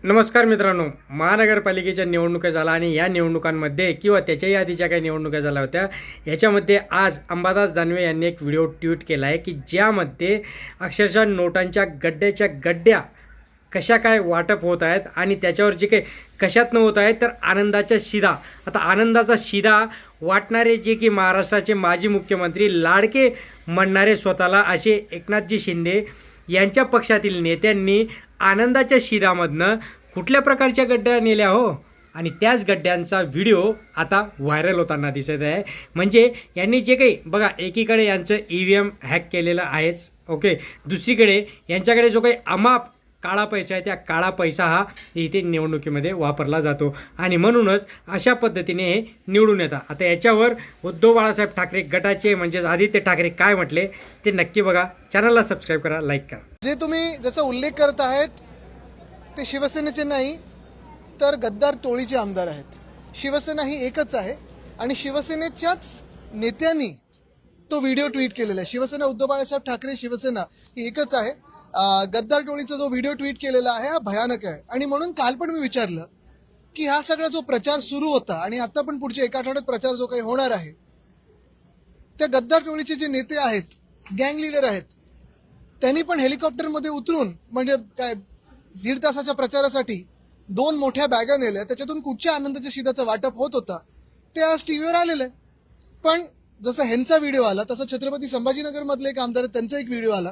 नमस्कार मित्रांनो, महानगरपालिकेच्या निवडणुका झाला आणि या निवडणुकांमध्ये किंवा त्याच्याही आधीच्या काही निवडणुका झाल्या होत्या. याच्यामध्ये आज अंबादास दानवे यांनी एक व्हिडिओ ट्विट केला आहे की ज्यामध्ये अक्षरशः नोटांच्या गड्ड्याच्या गड्ड्या कशा काय वाटप होत आहेत आणि त्याच्यावर जे काही कशातनं होत आहे तर आनंदाच्या शिधा. आता आनंदाचा शिधा वाटणारे जे की महाराष्ट्राचे माजी मुख्यमंत्री लाडके म्हणणारे स्वतःला असे एकनाथजी शिंदे यांच्या पक्षातील नेत्यांनी आनंदाच्या शिधामधनं कुठल्या प्रकारच्या गड्ड्या नेल्या हो, आणि त्याच गड्ड्यांचा व्हिडिओ आता व्हायरल होताना दिसत आहे. म्हणजे यांनी जे काही बघा, एकीकडे यांचं EVM हॅक केलेलं आहेच, ओके, दुसरीकडे यांच्याकडे जो काही अमाप काळा पैसा आहे त्या काळा पैसा हा इथे निवडणुकीमध्ये वापरला जातो आणि म्हणूनच अशा पद्धतीने हे निवडून येतात. आता याच्यावर उद्धव बाळासाहेब ठाकरे गटाचे म्हणजेच आदित्य ठाकरे काय म्हटले ते नक्की बघा. चॅनलला सबस्क्राईब करा, लाईक करा. जे तुम्ही ज्याचा उल्लेख करत आहेत ते शिवसेनेचे नाही तर गद्दार टोळीचे आमदार आहेत. शिवसेना ही एकच आहे आणि शिवसेनेच्याच नेत्यांनी तो व्हिडिओ ट्विट केलेला आहे. शिवसेना, उद्धव बाळासाहेब ठाकरे शिवसेना ही एकच आहे. गद्दार टोळीचा जो व्हिडिओ ट्विट केलेला आहे हा भयानक आहे. आणि म्हणून काल पण मी विचारलं की हा सगळा जो प्रचार सुरू होता आणि आता पण पुढच्या एका आठवड्यात प्रचार जो काही होणार आहे, त्या गद्दार टोळीचे जे नेते आहेत, गँग लीडर आहेत, त्यांनी पण हेलिकॉप्टरमध्ये उतरून म्हणजे काय 1.5 तासाच्या प्रचारासाठी 2 मोठ्या बॅगा नेल्या. त्याच्यातून कुठच्या आनंदाच्या शिधाचं वाटप होत होता ते आज टीव्हीवर आलेलं आहे. पण जसं ह्यांचा व्हिडिओ आला तसं छत्रपती संभाजीनगर मधले एक आमदार, त्यांचा एक व्हिडिओ आला.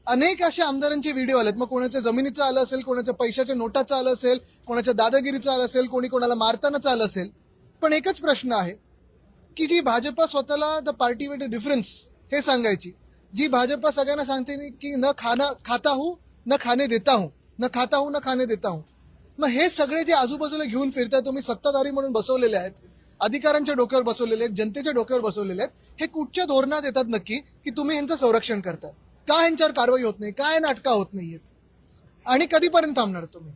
अनेक अशा आमदारांचे व्हिडिओ आलेत. मग कोणाच्या जमिनीचं आलं असेल, कोणाच्या पैशाच्या नोटाचं आलं असेल, कोणाच्या दादागिरीचं आलं असेल, कोणी कोणाला मारतानाच आलं असेल. पण एकच प्रश्न आहे की जी भाजपा स्वतःला द पार्टी विथ डिफरन्स हे सांगायची, जी भाजपा सगळ्यांना सांगते की न खाता हूं न खाने देता हूं, न खाता हूं न खाने देता हूं. मग हे सगळे जे आजूबाजूला घेऊन फिरताय तुम्ही, सत्ताधारी म्हणून बसवलेले आहेत, अधिकाऱ्यांच्या डोक्यावर बसवलेले आहेत, जनतेच्या डोक्यावर बसवलेले आहेत, हे कुठच्या धोरणात येतात नक्की की तुम्ही यांचं संरक्षण करताय? का ह्यांच्यावर कारवाई होत नाही? काय नाटका होत नाहीयेत? आणि कधीपर्यंत थांबणार तुम्ही?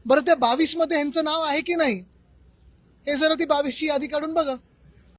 बरं, त्या 22 मध्ये ह्यांचं नाव आहे की नाही हे जरा ती 22ची यादी काढून बघा.